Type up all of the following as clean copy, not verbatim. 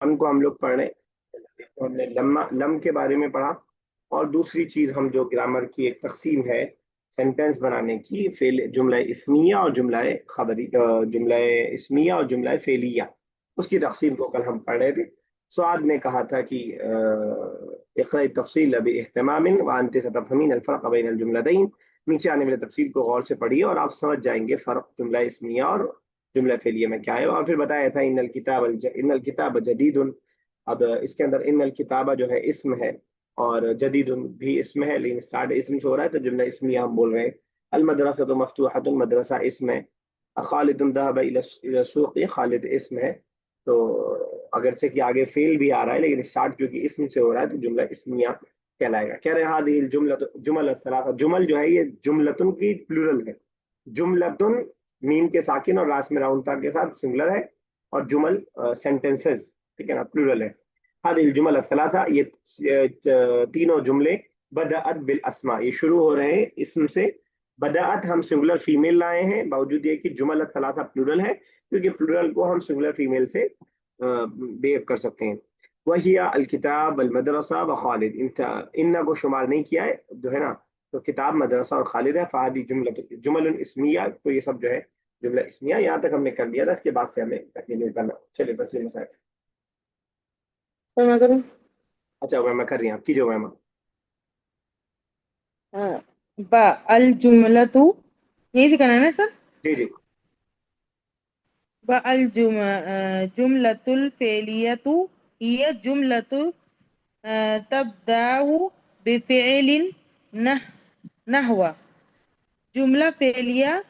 उनको हम लोग पढ़ रहे हैं। तो हमने लम के बारे में पढ़ा। और दूसरी चीज हम जो ग्रामर की एक तकसीम है सेंटेंस बनाने की, फेल जुमला इस्मिया और जुमला खबरी, जुमला इस्मिया और जुमला फेलिया, उसकी तकसीम को कल हम पढ़ रहे थे। सुआद ने कहा था कि इक़रा तफसील बिइहतिमामिन व अंत सतफ़हमीन अल फ़र्क़ बैन अल जुमलतैन। नीचे आने वाले तफसील को गौर से पढ़िए और आप समझ जाएंगे फ़र्क जुमला इस्मिया और जुमला फेलिया में क्या है। और फिर बताया था इन्नल किताब जदीदुन। अब इसके अंदर इन्नल किताबा जो है इसम है और जदीदुन भी इसम है, लेकिन स्टार्ट इसम से हो रहा है तो जुमला इस्मिया हम बोल रहे हैं। अल मदरसा तो मफ्तूहतुन, मदरसा इसम है। खालिदुन दहब इला सूक़, खालिद इसम है। तो अगर से कि आगे फेल भी आ रहा है लेकिन स्टार्ट क्योंकि इसम से हो रहा है तो जुमला इस्मिया कहलाएगा। कह रहे हादिहिल जुमला जुमल सलासा, जुमल जो है ये जुमलतुन की प्लूरल है। जुमलतुन मीम के साकिन और रास में राउंड के साथ सिंगुलर है, और जुमल सेंटेंसेस, ठीक है ना, प्लूरल है। हादिहिल जुमल सलासा, ये तीनों जुमले बदअत बिल अस्मा, ये शुरू हो रहे हैं इसम से। बदअत हम सिंगुलर फीमेल लाए हैं, बावजूद ये कि जुमल सलासा प्लूरल है, क्योंकि प्लूरल को हम सिंगुलर फीमेल से बेव कर सकते हैं। वही अल किताब अल मदरसा व खालिद, इन्ना को शुमार नहीं किया है जो है ना, तो किताब मदरसा और खालिद है। फ़हादी जुमल इस्मिया, तो ये सब जो है जुमला इस्मिया। यहाँ तक हमने कर लिया था, इसके बाद से हमें कंटिन्यू करना। चलिए तस्लीम मसाइल। तो मैं करूँ? अच्छा वह मैं कर रही हूँ, आप कीजिए वह। हाँ। बा अल जुमलतु, यही से करना है ना सर? जी जी। बा अल जुमलतुल फेलियतु हिय जुमलतु तब्दाउ बिफ़िलिन नह नहवा। जुमला फेलिया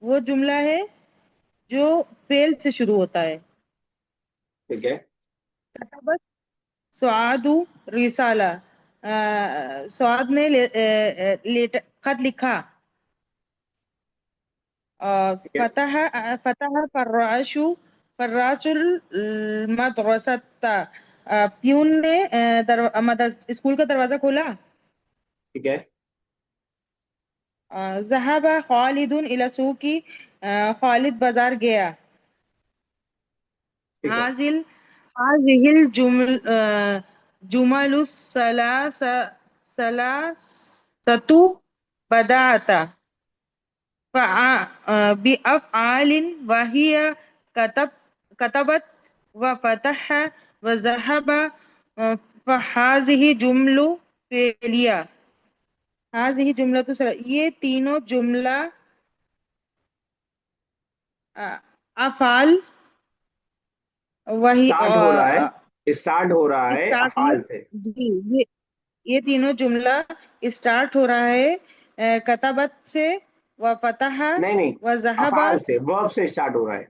वो जुमला है जो फेल से शुरू होता है। ठीक है। कतबत सुआदु रिसाला, सुआद ने खत लिखा। और ठीक है। फतह फतह फर्राशु फर्राशुल मदरसता, प्यून ने स्कूल का दरवाजा खोला। ठीक है। ज़हबा खालिदुन इला सूकी, खालिद बाजार गया। ठीक है। हाजिल हाजिहिल जुमलु सलासतु बदाअता बिअफ़आलिन वहिय कतब कतबत व फतह व ज़हब, फहाज़िहि जुमलु फेलिया। हाज़िहि जुमलतु ये तीनों जुमला अफ़ाल वही स्टार्ट हो रहा है स्टार्ट अफाल से। जी, ये तीनों जुमला स्टार्ट हो रहा है कतबत से, व फतह नहीं नहीं, व ज़हबा, अफाल से, वर्ब से स्टार्ट हो रहा है।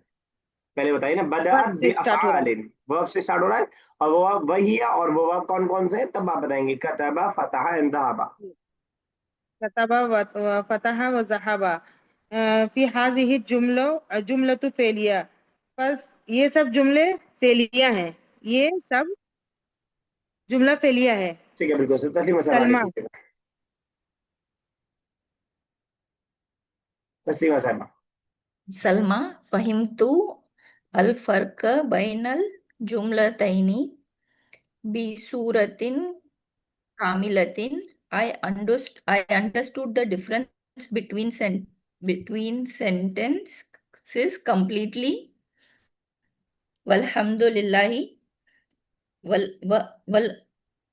पहले बताइए ना, वर्ब बदअत से स्टार्ट हो रहा है। बिअफ़आलिन, वर्ब से स्टार्ट हो रहा है। और वो वही है, और वो वर्ब कौन कौन से हैं तब आप बताएंगे, कतबा फतह इंतहाबा। कतबा व फतह व ज़हबा, फी हाज़िहि जुमलतु फेलिया। बस ये सब जुमले फेलिया हैं। ये सब जुमला फेलिया है। ठीक है, बिल्कुल तस्लीम साहब आगे सलमा कीजिएगा। तस्लीम साहब। सलमा फहिमतु अल फर्क banal जुमलतैनी बिसूरतिन कामिलतिन। I understood the difference between sentences completely. Walhamdulillahi wal wa- wal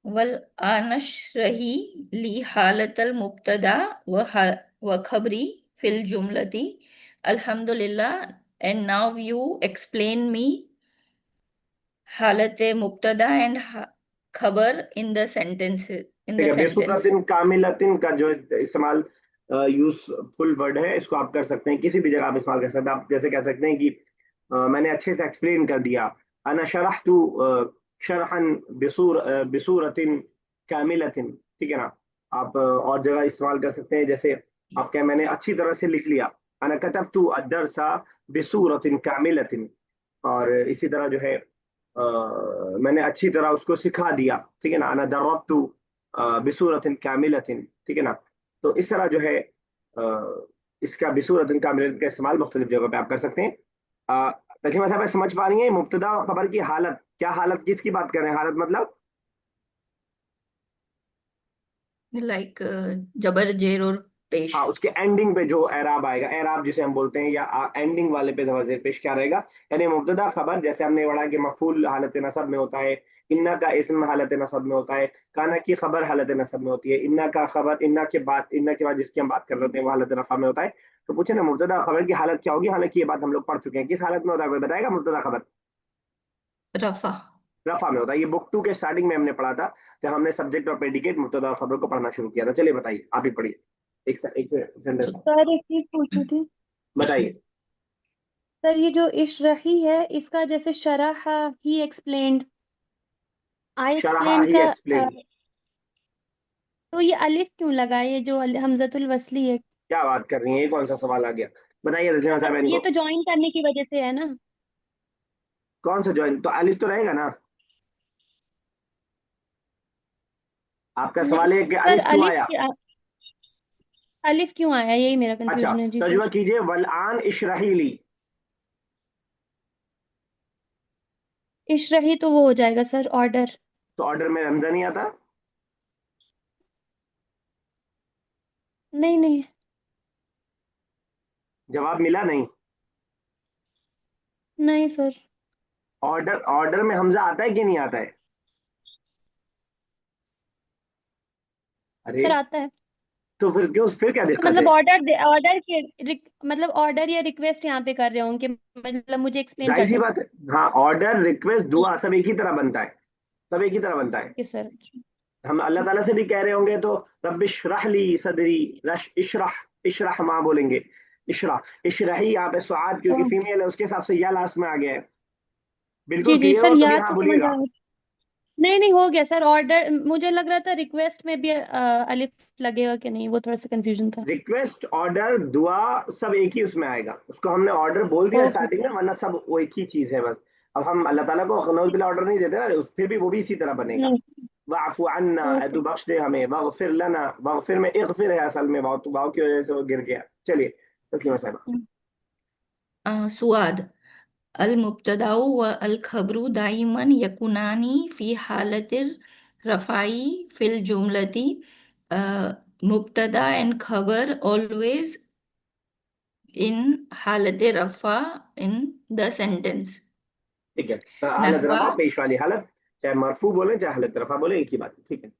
wal anashrahi li halatal mubtada wa khabri fil jumlati. Alhamdulillah. And now you explain me halate mubtada and khabar in the sentences in ठीक the है, sentence. बेसुरतिन कामिलतिन का जो इस्तेमाल useful word है, इसको आप कर सकते हैं किसी भी जगह आप इस्तेमाल कर सकते हैं। आप जैसे कह सकते हैं कि मैंने अच्छे से एक्सप्लेन कर दिया। अना शरहतु शरहन बिसूरतिन कामिलतिन, ठीक है ना। आप और जगह इस्तेमाल कर सकते हैं, जैसे आप कहें मैंने अच्छी तरह से लिख लिया। अना कतबतु अद-दरसा बिसूरतिन कामिलतिन। और इसी तरह जो है मैंने अच्छी तरह उसको सिखा दिया, ठीक है ना। अना दर्रबतु बिसूरतिन कामिलतिन, ठीक है ना। तो इस तरह जो है इसका बिसूरतिन कामिलतिन का इस्तेमाल मुख्तलिफ जगहों पे आप कर सकते हैं। तस्लीमा साहब समझ पा रही हैं मुब्तदा और खबर की हालत क्या हालत, किसकी बात कर रहे हैं? हालत मतलब लाइक जबर जेर और पेश। हाँ, उसके एंडिंग पे जो एराब आएगा, एराब जिसे हम बोलते हैं, या एंडिंग वाले पे जबर जेर पेश क्या रहेगा? यानी मुब्तदा खबर, जैसे हमने पढ़ा कि मफूल हालत नसब में होता है, इन्ना का इस्म हालत नसब में होता है, काना की खबर हालत नसब में होती है, इन्ना का खबर, इन्ना के बाद जिसकी हम बात कर रहे होते हैं वो हालत रफा में होता है। तो पूछे ना मुब्तदा खबर की हालत क्या होगी? हालांकि ये बात हम लोग पढ़ चुके हैं, किस हालत में होता है, कोई बताएगा? मुब्तदा खबर रफा। रफा में होता है। ये बुक 2 के स्टार्टिंग में हमने पढ़ा था, जब हमने सब्जेक्ट और प्रेडिकेट मुब्तदा और खबर को पढ़ना शुरू किया था। चलिए बताइए, आप ही पढ़िए, एक सेंटेंस सर एक चीज पूछनी थी। बताइए। सर ये जो इशरही है इसका जैसे शरह ही एक्सप्लेन्ड, आई शरहा एक्सप्लेन्ड ही का एक्सप्लेन। तो ये अलिफ क्यों लगा है? ये जो हमजतुल वस्ली है। क्या बात कर रही है, ये कौन सा सवाल आ गया? बताइए रचना सर साहब ये इनको। तो ज्वाइन करने की वजह से है ना। कौन सा ज्वाइन? तो अलिफ तो रहेगा ना। आपका नहीं सवाल है कि सर, अलिफ क्यों आया? अलिफ क्यों आया, यही मेरा अच्छा, कंफ्यूजन है जी तर्जुमा सर। कीजिए, वलआन इशरही ली। इशरही तो वो हो जाएगा सर ऑर्डर। तो ऑर्डर में हमजा नहीं आता? नहीं नहीं। जवाब मिला नहीं? नहीं सर। ऑर्डर, ऑर्डर में हमजा आता है कि नहीं आता है? अरे, सर आता है। तो फिर क्यों, फिर क्या तो दिक्कत मतलब है? ऑर्डर के मतलब ऑर्डर या रिक्वेस्ट यहाँ पे कर रहे हो कि मतलब मुझे एक्सप्लेन जाहिर कर सी दो। बात है। हाँ, ऑर्डर, रिक्वेस्ट, दुआ सब एक ही तरह बनता है, सब एक ही तरह बनता है। Okay sir. हम अल्लाह ताला से भी कह रहे होंगे तो रब्बिश रह ली सदरी, रश इशरह, इशरह माँ बोलेंगे, इशरह इशरही। यहाँ पे सुआद क्योंकि फीमेल है, उसके हिसाब से या लास्ट में आ गया है। बिल्कुल जी जी क्लियर सर, हो तो भी याद हाँ तो समझ बोलिएगा। आ रहा। नहीं नहीं, हो गया सर। ऑर्डर मुझे लग रहा था रिक्वेस्ट में भी अलिफ लगेगा कि नहीं, वो थोड़ा सा कंफ्यूजन था। रिक्वेस्ट, ऑर्डर, दुआ सब एक ही उसमें आएगा। उसको हमने ऑर्डर बोल दिया ओके स्टार्टिंग में, वरना सब वो एक ही चीज है बस। अब हम अल्लाह ताला को खनौज बिला ऑर्डर नहीं देते ना, फिर भी वो भी इसी तरह बनेगा। नहीं। वाफु अन्ना, ऐ ओके। तू बख्श दे हमें, वगफिर लना, वगफिर में इगफिर है असल में, वाव, तो वाव की वजह से वो गिर गया। चलिए तस्लीमा साहब। सुआद। अल मुब्तदाउ व अल खबरू दाइमन यकुनानी फी हालतिर रफ़ाई फिल जुमलती। मुब्तदा एंड खबर ऑलवेज इन हालत रफ़ा इन द सेंटेंस। ठीक है, तो हालत नहवा। रफा पेश वाली हालत, चाहे मरफू बोले चाहे हालत रफा बोले, एक ही बात है। ठीक है।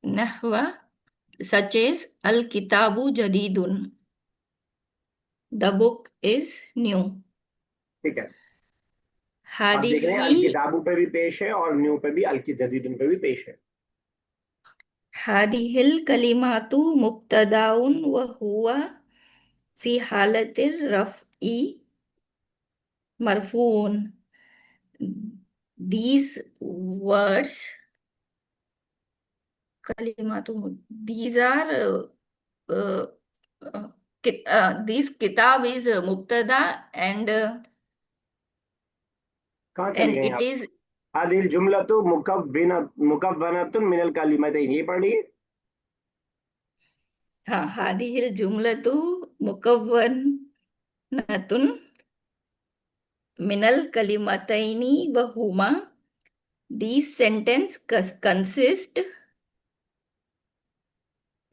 नहवा such as अल किताबु जदीदुन, द बुक इज न्यू। ठीक है, आप देख रहे हैं हादिही अल किताबू पे भी पेश है और न्यू पे भी, अल की जदीदुन पे भी पेश है। हादिहिल कलिमातु मुब्तदाउन व हुवा फी हालतिर रफ़ई मरफून। These words, kalimatu, these are, uh, this kitab is mubtada कहाँ चली and गई it आप? is। हादिल जुमला तो मुकव्वनतुन मिनल कलिमतैन, ये पढ़ लिए। हाँ, हादिहिल जुमलतु मुकव्वनतुन मिनल कलिमतैनी व हुमा। These sentence consist two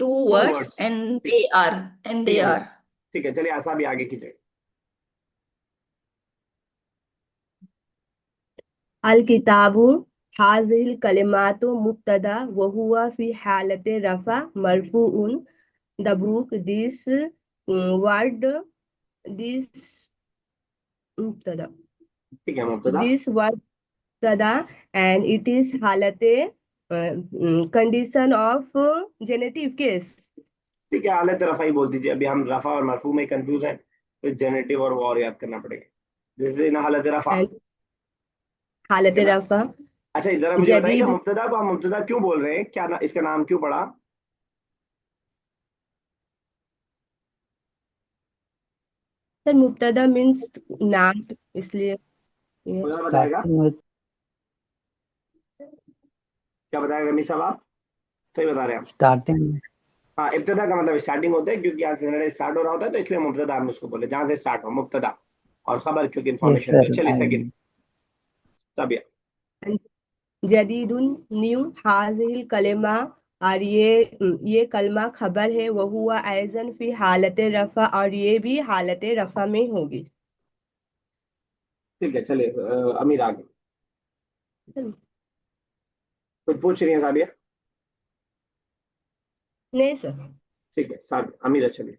two words words. and ठीक, ठीक they है भैया। are। ठीक है, चलिए आशा भी आगे कीजिए। अल किताबु हाज़िल कलिमातु मुब्तदा व हुवा फी हालत रफा मरफूउन। The book this word this मुब्तदा ठीक है, मुब्तदा। दिस वर्ड मुब्तदा एंड इट इज हालत कंडीशन ऑफ जेनेटिव केस। ठीक है, हालत रफा ही बोल दीजिए, अभी हम रफा और मरफू में कंफ्यूज हैं, तो जेनेटिव और वो और याद करना पड़ेगा। जैसे ना हालत रफा, एंड ठीक हालत है ना। रफा अच्छा, जरा मुझे बताइएगा, जदीद। मुब्तदा को हम मुब्तदा क्यों बोल रहे हैं, क्या इसका नाम क्यों पड़ा? सर मुब्तदा मीन्स नाम, इसलिए कोई और बताएगा? स्टार्टिंग में क्या बताएगा रमी साहब आप? सही बता रहे हैं आप। स्टार्टिंग में हाँ, इब्तदा का मतलब स्टार्टिंग होता है, क्योंकि यहाँ से स्टार्ट हो रहा होता है, तो इसलिए मुब्तदा हम उसको बोले, जहाँ से स्टार्ट हो मुब्तदा। और खबर क्योंकि यस इन्फॉर्मेशन दे। सर चलिए आई सेकंड। साबिया। जदीदुन न्यू हाजिल कलेमा, और ये कलमा खबर है। वह हुआ ऐज़न फी हालत रफ़ा, और ये भी हालत रफ़ा में होगी। ठीक है, चलिए अमीर आगे कुछ पूछ रही है साबिया? नहीं सर। ठीक है, अमीर चलिए।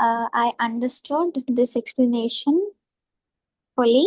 I understood this explanation fully.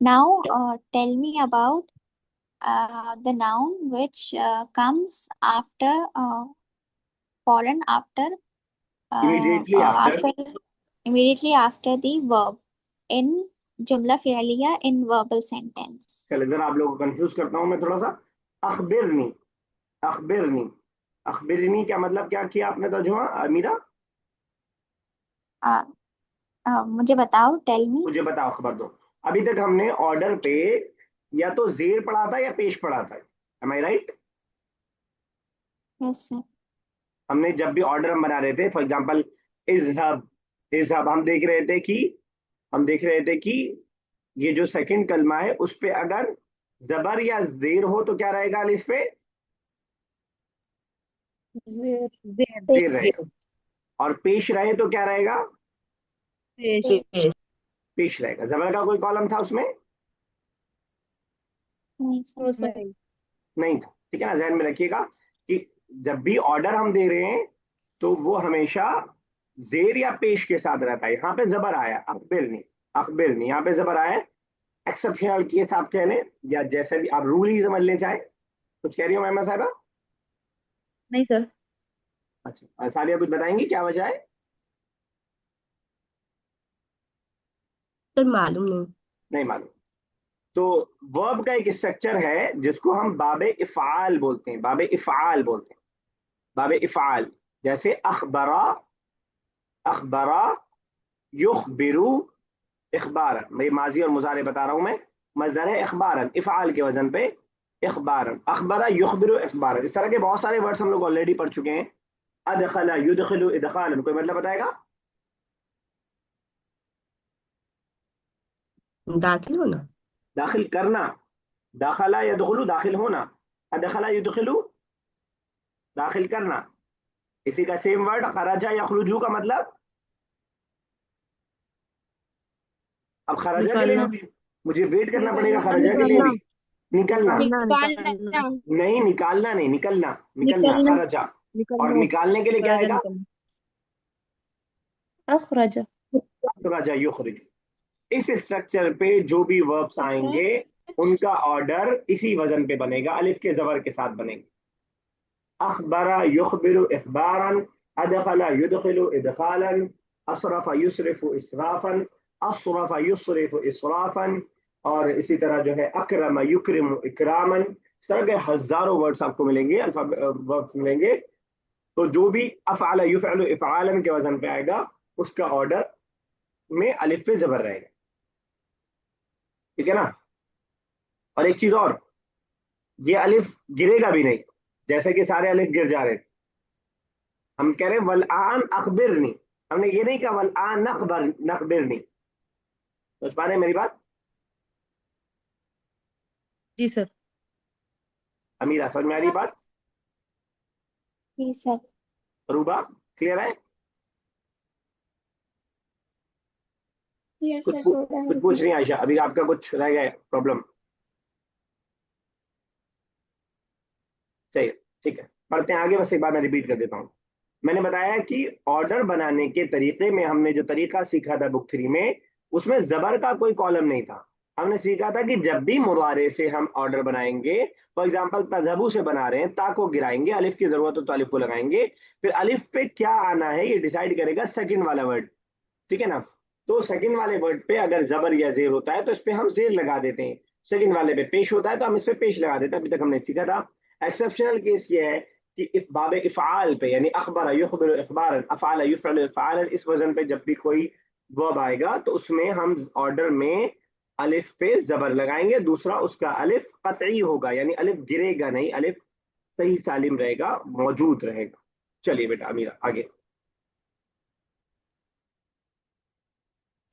Now tell me about the noun which comes after foreign after immediately after. immediately after the verb in jumla fi'liya in verbal sentence. चलिए जरा आप लोगों को कंफ्यूज करता हूं मैं थोड़ा सा। अखबिरनी, अखबिरनी, अखबिरनी क्या मतलब, क्या किया आपने तर्जुमा अमीरा? uh, मुझे बताओ, टेल मी। मुझे बताओ, खबर दो। अभी तक हमने ऑर्डर पे या तो जेर पढ़ा था या पेश पढ़ा था, एम आई राइट? Yes sir. हमने जब भी ऑर्डर हम बना रहे थे, फॉर एग्जांपल इजहब, इजहब हम देख रहे थे कि ये जो सेकंड कलमा है उस पे अगर जबर या जेर हो तो क्या रहेगा अलिफ पे? जेर रहेगा। और पेश रहे तो क्या रहेगा? पेश रहेगा। जबर का कोई कॉलम था उसमें? नहीं सर। नहीं था। ठीक है ना, ध्यान में रखिएगा कि जब भी ऑर्डर हम दे रहे हैं तो वो हमेशा जेर या पेश के साथ रहता है। यहाँ पे जबर आया अखबिरनी, अखबिरनी, यहाँ पे जबर आया। एक्सेप्शनल केस आप कह लें या जैसे भी आप रूल ही समझ लें चाहे। कुछ कह रही हो मैम साहबा? नहीं सर। अच्छा, सालिया कुछ बताएंगी क्या वजह है? सर मालूम नहीं। नहीं मालूम। तो वर्ब का एक स्ट्रक्चर है जिसको हम बाबे इफ़ाल बोलते हैं, बाबे इफ़ाल बोलते हैं, बाबे इफ़ाल। जैसे अखबरा, अखबरा युखबिरु इखबारन, मैं माजी और मुजारे बता रहा हूं मैं। मजदर है इखबारन, इफ़ाल के वजन पे इखबारन। अखबरा युखबिरु इखबारन, इस तरह के बहुत सारे वर्ड्स हम लोग ऑलरेडी पढ़ चुके हैं। अदखला युदखिलु इदखालन, कोई मतलब बताएगा? दाखिल होना। दाखिल करना, दाखला यदखुलु दाखिल होना, अदखला युदखिलु दाखिल करना। इसी का सेम वर्ड खराजा यखरुजु का मतलब, अब खराजा के लिए निकालना, मुझे वेट करना पड़ेगा, खराजा के लिए भी निकलना। निकालना, नहीं निकालना नहीं, निकलना, निकलना निकलना, खराजा। और निकलना, निकालने के लिए क्या खराजा आएगा? निकलना। अखरज। खराजा युखरिज। इस स्ट्रक्चर पे जो भी वर्ब्स आएंगे उनका ऑर्डर इसी वजन पे बनेगा, अलिफ के जबर के साथ बनेगा। अखबरा युखबिरु इखबारन, अदखला युदखिलु इदखालन, असरफ युसरिफु इसराफन, असरफ युसरिफु इसराफन। और इसी तरह जो है अकरम युकरिमु इकरामन। इस तरह के हजारों वर्ड्स आपको मिलेंगे, वर्ड्स मिलेंगे। तो जो भी अफअल युफअलु इफआलन के वजन पे आएगा उसका ऑर्डर में अलिफ पे जबर रहेगा। ठीक है ना? और एक चीज और, ये अलिफ गिरेगा भी नहीं, जैसे कि सारे अलिफ गिर जा रहे थे। हम कह रहे हैं वल आन अखबिरनी, हमने ये नहीं कहा वल आन नखबिरनी। समझ पा रहे हैं मेरी बात? जी सर। अमीरा समझ में आ रही बात? जी सर। रूबा क्लियर है? यस कुछ सर, कुछ पूछ रही है आयशा? अभी आपका कुछ रह गया प्रॉब्लम? चाहिए? ठीक है, पढ़ते हैं आगे। बस एक बार मैं रिपीट कर देता हूँ। मैंने बताया कि ऑर्डर बनाने के तरीके में हमने जो तरीका सीखा था बुक 3 में, उसमें जबर का कोई कॉलम नहीं था। हमने सीखा था कि जब भी मुरारे से हम ऑर्डर बनाएंगे, फॉर एग्जांपल तजहबू से बना रहे हैं, ता को गिराएंगे, अलिफ की जरूरत हो तो अलिफ को लगाएंगे। फिर अलिफ पे क्या आना है ये डिसाइड करेगा सेकंड वाला वर्ड। ठीक है ना? तो सेकंड वाले वर्ड पे अगर जबर या जेर होता है तो इस पे हम जेर लगा देते हैं। सेकंड वाले पे पेश होता है तो हम इस पे पेश लगा देते हैं। अभी तक हमने सीखा था। एक्सेप्शनल केस ये है कि इफ बाबे इफ़आल पे, यानी अखबरा युखबिरु इखबारन, अफ़अल युफ़अलु इफ़आलन, इस वजन पे जब भी कोई वर्ब आएगा तो उसमें हम ऑर्डर में अलिफ पे जबर लगाएंगे, दूसरा उसका अलिफ कतई होगा, यानी अलिफ गिरेगा नहीं, अलिफ सही सालिम रहेगा, मौजूद रहेगा। चलिए बेटा अमीरा आगे।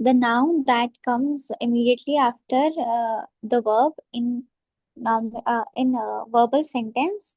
The noun that comes immediately after the verb in a verbal sentence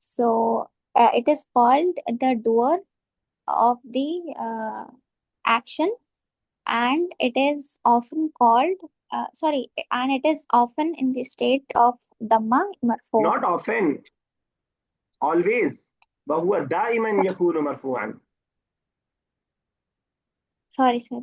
So it is called the doer of the action, and it is often called and it is often in the state of dhamma marfu. Not often, always. वहुवा दाइमन यकूनु मरफूअन। Sorry, sir.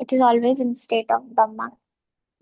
it is always in state of dhamma.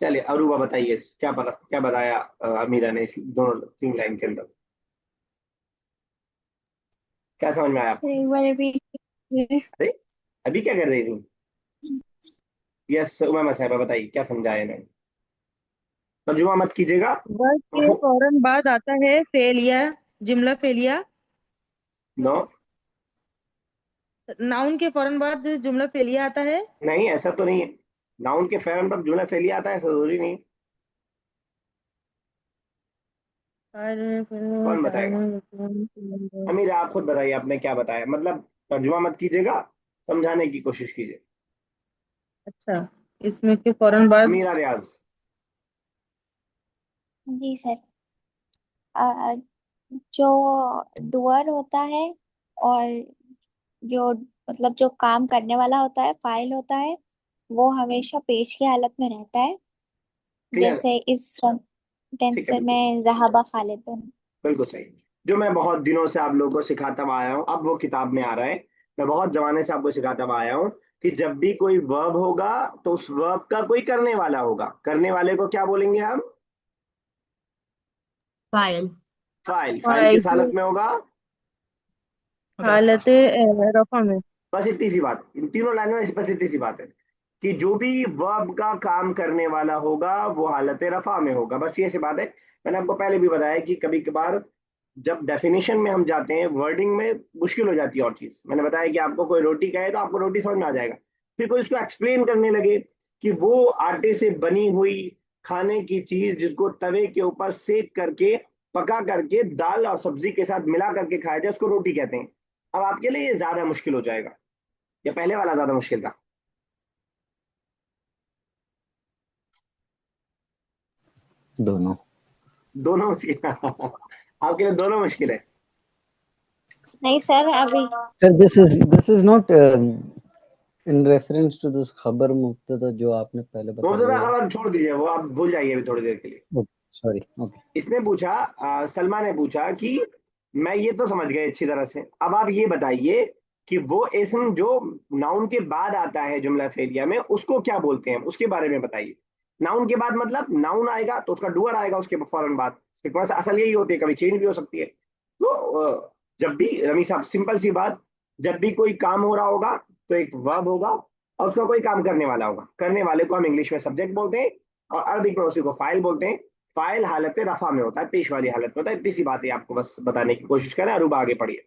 चलिए Aruba बताइए, क्या बताया अमीरा ने इस दोनों तीन लाइन के अंदर, क्या समझ में आया आपको? एक बार repeat अरे अभी क्या कर रही थी? यस उमा साहिबा बताइए क्या समझाया इन्होंने, तर्जुमा मत कीजिएगा। वर्ब के फौरन बाद आता है फेलिया, जुमला फेलिया। नो नाउन के फौरन बाद जुमला फेलिया आता है। नहीं, ऐसा तो नहीं है। नाउन के फेरन पर जुमला फेलिया आता है, ऐसा जरूरी नहीं। कौन बताएगा? अमीरा आप खुद बताइए, आपने क्या बताया, मतलब तर्जुमा मत कीजिएगा, समझाने की कोशिश कीजिए। अच्छा, इसमें के फौरन बाद अमीरा रियाज। जी सर। अ, जो डुअर होता है और जो मतलब जो काम करने वाला होता है, फाइल होता है, वो हमेशा पेश की हालत में रहता है। क्लियर? जैसे इस सेंटेंस ठीक है, बिल्कुल में ज़हाबा खालिद। बिल्कुल सही। जो मैं बहुत दिनों से आप लोगों को सिखाता हुआ आया हूँ, अब वो किताब में आ रहा है। मैं बहुत जमाने से आपको सिखाता हुआ आया हूँ कि जब भी कोई वर्ब होगा तो उस वर्ब का कोई करने वाला होगा, करने वाले को क्या बोलेंगे हम? फाइल। फाइल। फाइल फाइल किस हालत में होगा? हालत रफा में। बस इतनी सी बात, इन तीनों लाइनों में बस इतनी सी बात है कि जो भी वर्ब का काम करने वाला होगा वो हालत रफा में होगा, बस ये सी बात है। मैंने आपको पहले भी बताया कि कभी कभार जब डेफिनेशन में हम जाते हैं, वर्डिंग में मुश्किल हो जाती है। और चीज मैंने बताया कि आपको कोई रोटी कहे तो आपको रोटी समझ में आ जाएगा, फिर कोई उसको एक्सप्लेन करने लगे कि वो आटे से बनी हुई खाने की चीज जिसको तवे के ऊपर सेक करके पका करके दाल और सब्जी के साथ मिला करके खाया जाए, उसको रोटी कहते हैं। अब आपके लिए ये ज्यादा मुश्किल हो जाएगा, या पहले वाला ज्यादा मुश्किल था? दोनों। दोनों मुश्किल आपके लिए दोनों मुश्किल है। नहीं सर, अभी sir this is not in reference to this खबर मुब्तदा जो आपने पहले मुबतदा बताया। खबर छोड़ दीजिए, वो आप भूल जाइए अभी थोड़ी देर के लिए। Sorry, okay. इसने पूछा, सलमा ने पूछा कि मैं ये तो समझ गए अच्छी तरह से, अब आप ये बताइए कि वो इस्म जो नाउन के बाद आता है जुमला फेलिया में, उसको क्या बोलते हैं, उसके बारे में बताइए। नाउन के बाद मतलब नाउन आएगा तो उसका डुअर आएगा उसके फौरन बाद। बस असल यही होती है, कभी चेंज भी हो सकती है। तो जब भी रमी साहब सिंपल सी बात, जब भी कोई काम हो रहा होगा तो एक वर्ब होगा और उसका कोई काम करने वाला होगा, करने वाले को हम इंग्लिश में सब्जेक्ट बोलते हैं और अरबिक में उसी को फाइल बोलते हैं। फाइल हालत रफा में होता है, पेश वाली हालत में होता है। इतनी सी बात है, आपको बस बताने की कोशिश करें। अरूबा आगे पढ़िए।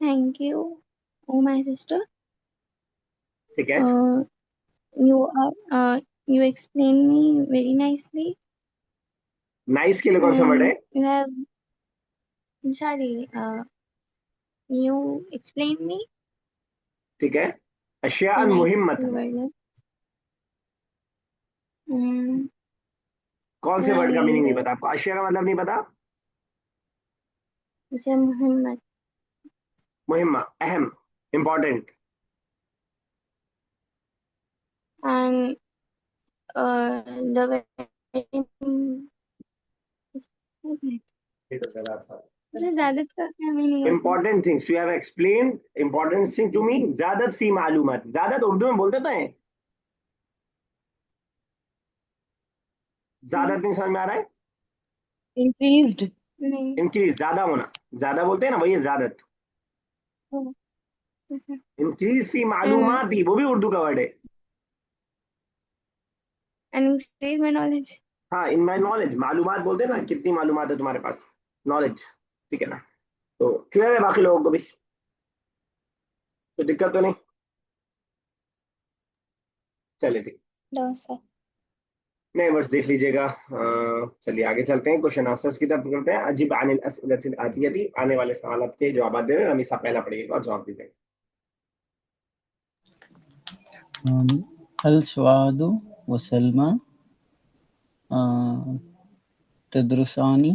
Thank you, oh my sister. ठीक है, You explained me very nicely, nice के लिए कौन सा वर्ड है? and you have you explained me. ठीक है, अशियान Nice मुहिम्मतन, word. कौन से वर्ड का मीनिंग नहीं पता आपको? अशिया का मतलब नहीं पता? मुझे मोहम्मद मुहिम्मा, अहम, important. and the very sir ज़्यादत का क्या मीनिंग होता है? Important things you have explain important thing to me, ज्यादत फी मालूमात, ज्यादत उर्दू में बोलते तो हैं, ज्यादत नहीं समझ में आ रहा है? इंक्रीज्ड। नहीं। इंक्रीज, ज्यादा होना, ज्यादा बोलते हैं ना, वही है ज्यादत। ओह, अच्छा। इंक्रीज फी एंड मालूमात ही, वो भी उर्दू का वर्ड है। Increase my knowledge. हाँ, इन माई नॉलेज, मालूमात बोलते हैं ना, कितनी मालूमात है तुम्हारे पास, नॉलेज, ठीक है ना। तो क्लियर है बाकी लोगों को भी, तो दिक्कत तो नहीं? चलिए ठीक, नो सर। नहीं बस देख लीजिएगा। चलिए आगे चलते हैं, क्वेश्चन आंसर्स की तरफ करते हैं। अजीब अनिल असइलतिल आतियती, आने वाले सवाल के जवाब दे रहे हैं, हमेशा पहला पढ़िएगा और जवाब दीजिएगा। हल स्वादु व सलमा तदरुसानी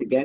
ठीक है,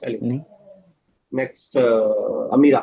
चलिए नहीं नेक्स्ट अमीरा।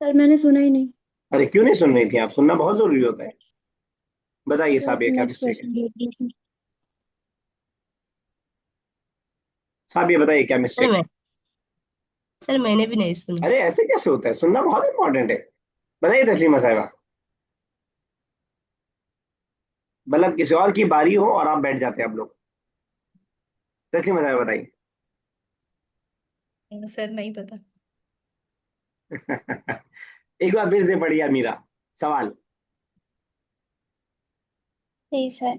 सर मैंने सुना ही नहीं। अरे क्यों नहीं सुन रही थी आप, सुनना बहुत जरूरी होता है। बताइए सर साबिया, क्या नेक्स्ट मिस्टेक है? क्वेश्चन। साबिया बताइए क्या सर मिस्टेक है? मैं सर मैंने भी नहीं सुना। अरे ऐसे कैसे होता है, सुनना बहुत इंपॉर्टेंट है। बताइए तस्लीमा साहिबा, मतलब किसी और की बारी हो और आप बैठ जाते हैं आप लोग। तस्लीमा साहिबा बताइए। सर नहीं पता। एक बार फिर से पढ़िए मीरा सवाल। जी सर।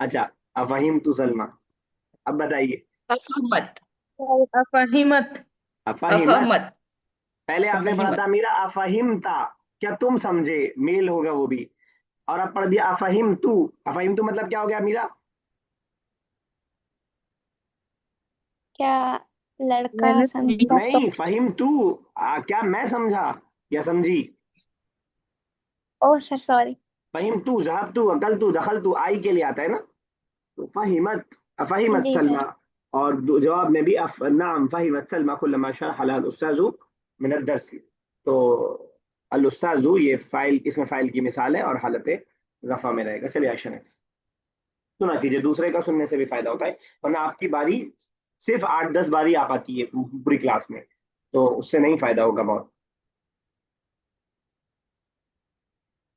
अच्छा, अफहीम तू सलमा, अब बताइए। अफहमत। अफहिमत। अफहीमत, अफहमत। पहले आपने पढ़ा था अफहिमत। मीरा अफहिमता, क्या तुम समझे, मेल होगा वो भी। और अब पढ़ दिया अफहिम तू मतलब क्या हो गया मीरा? क्या लड़का मैंने समझा तो? नहीं, फहिम तू, क्या मैं समझा या समझी? ओ सर सॉरी। फहिम तू, जहाब तू, अकल तू, दखल तू, आई के लिए आता है ना। तो फहिमत, फहिमत जी सलमा। सर। और जवाब में भी नाम फहिमत सलमा कुल्लमा शरह लहा अल उस्ताजु मिन अद-दर्स। तो अल उस्ताजु ये फाइल, इसमें फाइल की मिसाल है और हालत रफा में रहेगा। चलिए आयशा नेक्स्ट। सुना कीजिए, दूसरे का सुनने से भी फायदा होता है, वरना आपकी बारी सिर्फ 8-10 बारी आ पाती है पूरी क्लास में, तो उससे नहीं फायदा होगा बहुत।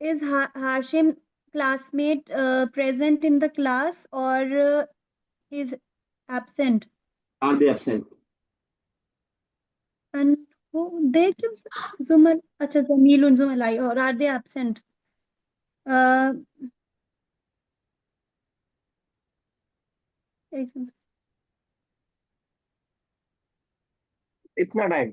Is Hashim classmate present in the class or is absent? Are they absent? And who they क्यों जुमल अच्छा जमील जुमलाई और are they absent? Uh, एक second. इतना टाइम?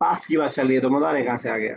पास की बात चल रही है तो मुदारे कहाँ से आ गया?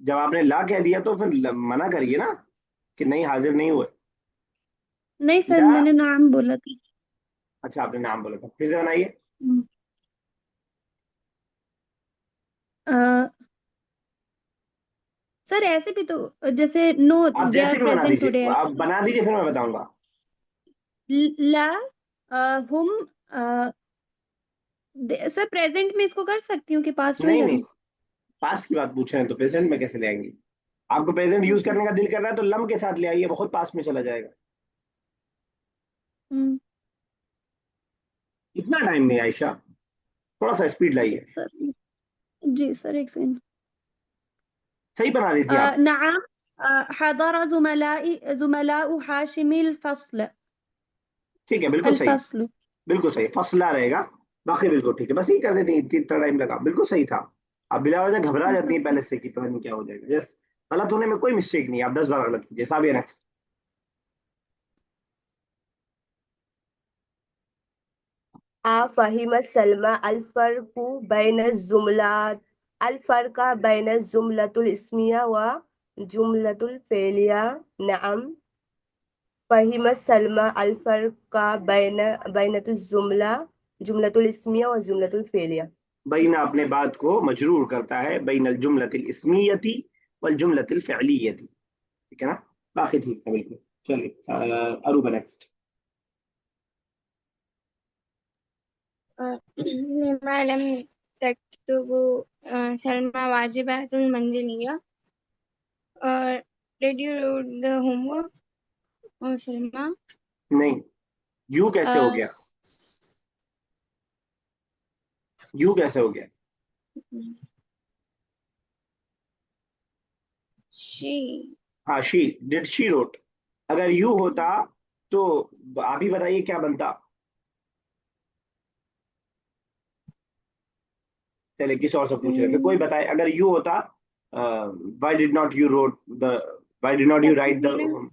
जब आपने ला कह दिया तो फिर मना करिए ना कि नहीं हाजिर नहीं हुए। नहीं सर या मैंने नाम बोला था. अच्छा, आपने नाम बोला था, फिर से बनाइए। अ, सर ऐसे भी तो जैसे नो आप दे जैसे आर भी बना प्रेजेंट दीजिए, टुडे आप बना दीजिए फिर मैं बताऊंगा। ला हम सर प्रेजेंट में इसको कर सकती हूँ कि पास्ट में नहीं नहीं, करूँ? पास की बात पूछ रहे हैं तो प्रेजेंट में कैसे ले आएंगे? आपको प्रेजेंट यूज ओके करने का दिल कर रहा है तो लम के साथ ले आइए, बहुत पास में चला जाएगा। हम्म। इतना टाइम नहीं आयशा, थोड़ा सा स्पीड लाइए। सर, जी सर, एक सेकंड। सही बना रही थी आप। नअम हदर जुमलाउ हाशिमी अलफस्ल। ठीक है, बिल्कुल सही। अलफस्ल। बिल्कुल सही, फसला रहेगा। बाकी बिल्कुल ठीक है, बस यही कर देते हैं, इतना टाइम लगा, बिल्कुल सही था। आप बिला वजह घबरा जाती है पहले से कि पता नहीं क्या हो जाएगा। यस, गलत होने में कोई मिस्टेक नहीं है, आप 10 बार गलत कीजिए। साबिया नेक्स्ट। फहिम सलमा अल फर्क बैन जुमलतुल इस्मिया व जुमलतुल फेलिया। नअम फहिम सलमा अल फर्क बैन जुमलतुल इस्मिया व जुमलतुल फेलिया। बैना अपने बात को मजरूर करता है, बैनल जुमलतिल इस्मियती वल जुमलतिल फ़िअलियती। ठीक है ना, बाकी ठीक है बिल्कुल। चलिए अरूबा नेक्स्ट। लिमा लम तक्तुबु सलमा वाजिबातुल मंजिलिया। Did you do the homework, Salma? नहीं, यू कैसे हो गया? यू कैसे हो गया? she हाँ, शी, डिड शी रोट। अगर यू होता तो आप ही बताइए क्या बनता। चलिए किसी और से पूछ रहे थे, कोई बताए अगर यू होता। Why did not you wrote the, why did not you write the. तक्तुबीना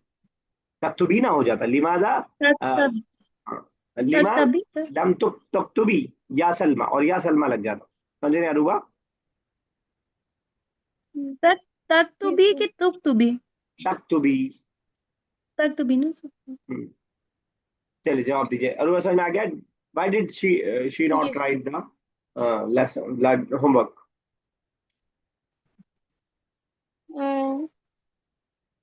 तख्तुबीना हो जाता, लिमाजा। तब लिमा तभी सर। लम तख्तुबी या सलमा, और या सलमा लग जाता। समझे नहीं अरूबा? सर, तक तो yes भी sir. कि तुक तो भी? तख्तुबी। तक तो भी ना सर। हम्म, चलिए जवाब दीजिए, अरूबा समझ में आ गया? Why did she not Yes sir. Right the lesson homework?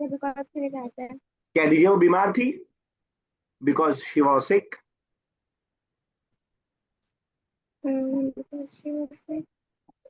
because के लिए कहते हैं कह दीजिए वो बीमार थी, because she was sick. because she was sick.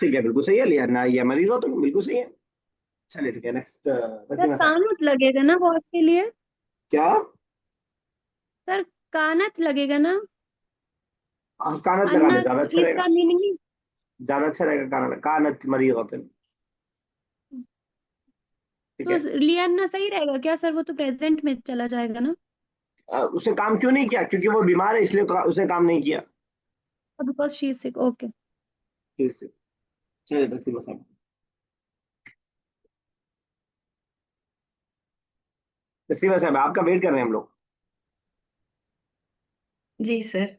ठीक है, बिल्कुल सही है, लिया ना, ये मरीज हो तो बिल्कुल सही है। चलिए ठीक है, नेक्स्ट सर, तस्लीमा साहब। कानत लगेगा ना वॉच के लिए? क्या? सर, कानत लगेगा ना? कानत लगा दे, अन्ना ज्यादा अच्छा रहेगा। इसका मीनिंग। ज्यादा अच्छा रहेगा, कानत, कानत मरीज होते हैं। ठीक तो है। लियाना सही रहेगा क्या सर? वो तो प्रेजेंट में चला जाएगा ना? उसने काम क्यों नहीं किया? क्योंकि वो बीमार है इसलिए उसने काम नहीं किया। Because she is sick. Okay. ठीक से। चलिए तस्लीमा साहब। तस्लीमा साहब आपका वेट कर रहे हैं हम लोग। जी सर।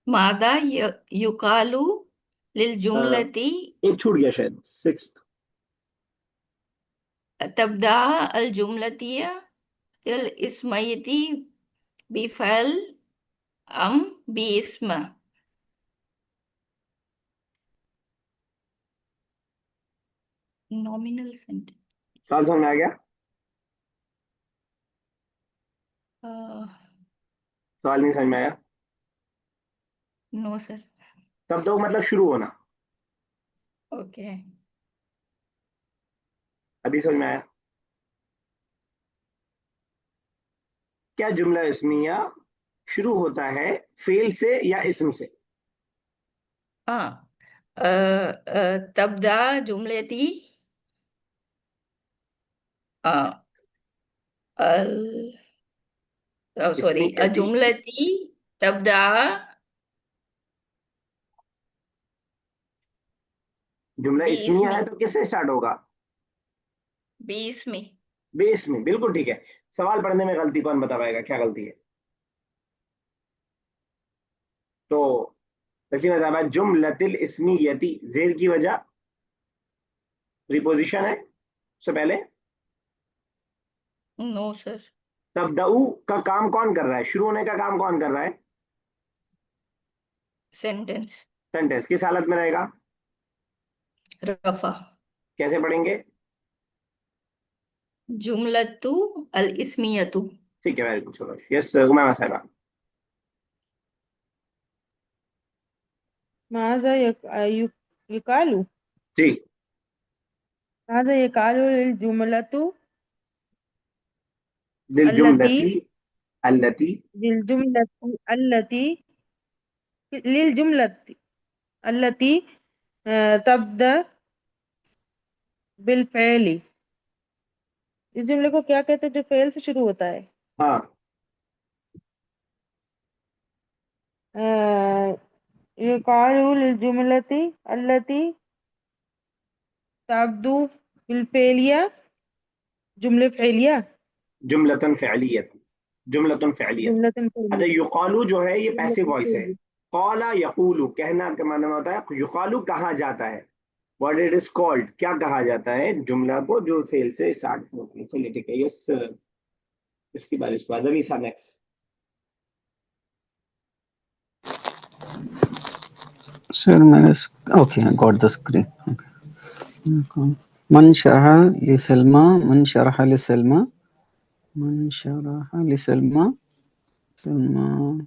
मादा युकालू लिल जुमलती एक छूट गया शायद, सिक्स। तब्दा अल जुमलतिया तिल इस्मयती बिफल अम बिस्म। Nominal sentence. सवाल समझ में आ गया? सवाल नहीं समझ में आया? No sir. तब तो मतलब शुरू होना। ओके। अभी समझ में आया? क्या जुमला इस्मिया शुरू होता है फेल से या इस्म से? हाँ, तब्दा जुमलती अल सॉरी इस्मियती। जुमलती तब्दा जुमला इस्मिया बिस्मी। है तो किससे स्टार्ट होगा? बिस्मी। बेस में, बिल्कुल ठीक है। सवाल पढ़ने में गलती कौन बता पाएगा, क्या गलती है? तो तस्लीमा साहब, जुमलतिल इस्मियती जेर की वजह प्रीपोजिशन है उससे पहले। No sir. तबदऊ का काम कौन कर रहा है? शुरू होने का काम कौन कर रहा है? सेंटेंस। सेंटेंस किस हालत में रहेगा? रफा। कैसे पढ़ेंगे? जुमलतु अल इस्मियतु। ठीक है, वेरी गुड, चलो यस उमामा साहिबा। माजा युकालू, जी। माजा युकालू लिल जुमलतु दिल अल्लती, जुमलती अल्लती। लिल जुमलतु अल्लती, लिल जुमलती अल्लती तब्दा बिल फ़ेली। इस जुमले को क्या कहते हैं जो फेल से शुरू होता है? हाँ। युकालू लिल जुमलती अल्लती तब्दु बिल फ़ेलिया, जुमले फ़ेलिया, जुमलतन फ़िअलियत, जुमलतन फ़िअलियत। जुमलतन अच्छा, फ़ेलिया, युकालू जो है ये पैसिव जुमलतन वॉइस है। फ़ेलिया। कौला यकूलू कहना का माना होता है, युकालू कहा जाता है। व्हाट इट इज कॉल्ड, क्या कहा जाता है जुमला को जो फेल से स्टार्ट होती है। चलिए ठीक है, यस इसकी बारिश बाद अभी सा next. Sir, okay, I got the screen. Okay. Man sharaha li Salma, man sharaha li Salma, man sharaha li Salma, Salma.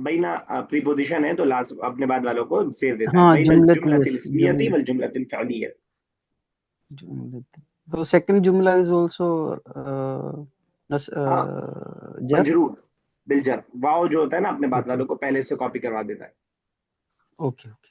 बैना प्रीपोजिशन है तो लास्ट अपने बाद वालों को सेव देता है। हाँ बैना जुमलत जुमलतिल इस्मियती वल जुमलतिल फ़िअलिय्या। जुमलत. So second jumla is also हाँ, jar. मजरूर बिलजर। वाव जो होता है ना अपने बाद Okay, वालों को पहले से कॉपी करवा देता है। okay, okay.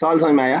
सवाल समझ में आया?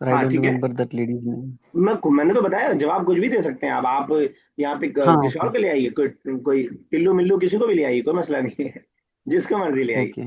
But I हाँ don't ठीक है। remember that lady's name. मैंने तो बताया, जवाब कुछ भी दे सकते हैं आप यहाँ पे हाँ किसी और okay, को ले आइए, कोई कोई टिल्लू मिल्लू किसी को भी ले आइए, कोई मसला नहीं है। जिसको मर्जी ले आइए। okay.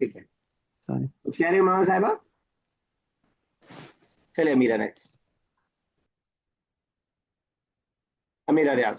ठीक है, sorry. कुछ कह रहे हो मामा साहबा? चलिए अमीरा नेक्स्ट, अमीरा रियाज।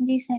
जी सर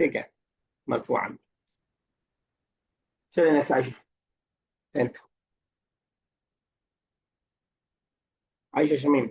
ठीक है, मरफूअन। चलिए नेक्स्ट आयशा, टेंथ आयशा शमीम।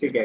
ठीक है।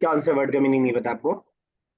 क्या उनसे वर्ड का मीनिंग नहीं पता आपको?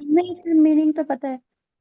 नहीं सर मीनिंग तो पता है.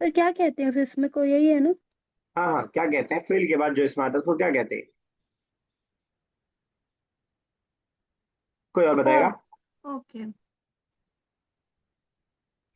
सर क्या कहते हैं उस इसमें को यही है ना. हाँ हाँ, क्या कहते हैं फेल के बाद जो इसमें आता है उसको क्या कहते हैं? कोई और बताएगा? ओके.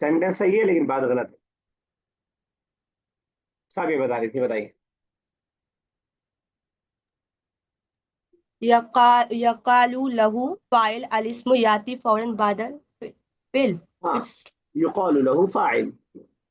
सेंटेंस सही है लेकिन बात गलत है। सब ये बता रही थी, बताइए। यकालू लहू फाइल अलिस्मु याती फौरन बादल फिल. हाँ, युकालु लहू फाइल,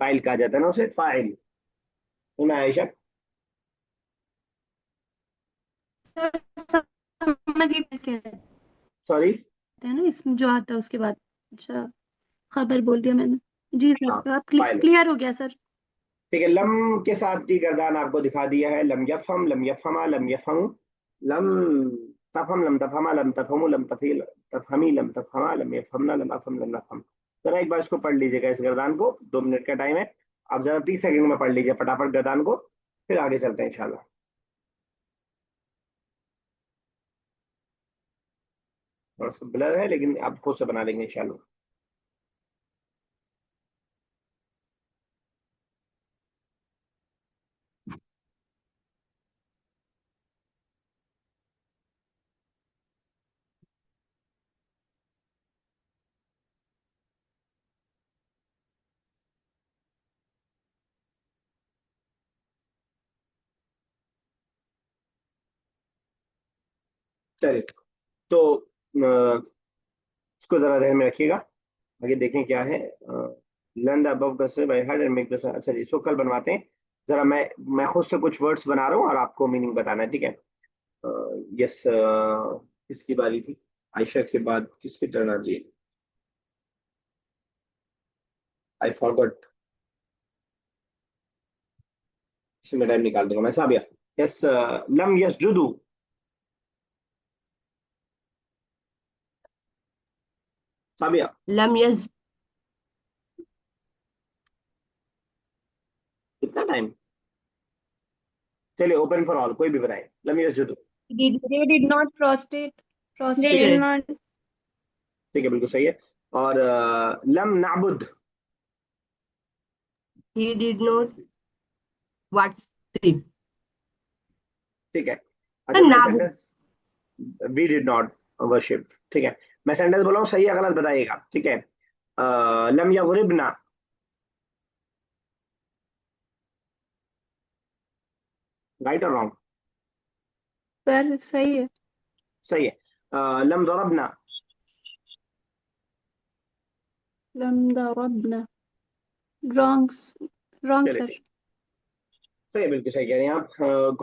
फाइल कहा जाता है ना उसे, फाइल। सुना है आयशा? समझ गई कहते सॉरी। हैं ना इसमें जो आता है उसके बाद. अच्छा खबर बोल दिया मैंने. जी हाँ, सर आप फाइल। क्लियर हो गया सर. ठीक है, लम के साथ की गर्दान आपको दिखा दिया है। लम यफहम, लम यफहमा, लम यफहमु, लम तफहम, लम तफहमा, लम तफहमु, लम तफील तफहमी, लम तफहमा, लम यफहमना, लम अफहम, लम नफहम। जरा एक बार इसको पढ़ लीजिएगा, इस गर्दान को, 2 मिनट का टाइम है। आप जरा 30 सेकंड में पढ़ लीजिए फटाफट गर्दान को, फिर आगे चलते हैं इंशाल्लाह। थोड़ा सा ब्लर है लेकिन आप खुद से बना लेंगे इंशाल्लाह। चलिए, तो इसको जरा ध्यान में रखिएगा। आगे देखें क्या है। लर्न द अबव कसर by heart and make the. अच्छा जी, इसको कल बनवाते हैं। जरा मैं खुद से कुछ वर्ड्स बना रहा हूँ और आपको मीनिंग बताना है, ठीक है। यस, किसकी बारी थी? आयशा के बाद किसकी टर्न आ जी? I forgot. इसमें टाइम निकाल दूंगा मैं। साबिया। यस, लम यसजुदू। साबिया। लम यस कितना टाइम? चलिए, ओपन फॉर ऑल, कोई भी बनाए। लम यसजुदू। did They did not prostrate. They ठीक है, did prostrate. not. ठीक है, बिल्कुल सही है। और लम नाबुद। He did not worship. ठीक है। अच्छा, मैं नाबू sentence we did not worship. ठीक है, मैं सेंटेंस बोला हूँ, सही या गलत बताइएगा, ठीक है। लम यगरिबना। राइट और रॉन्ग? सर सही है। सही है। लम दरबना। लम दरबना। रॉन्ग। रॉन्ग चलिए, सर। ठीक। सही है, बिल्कुल सही कह रहे हैं आप।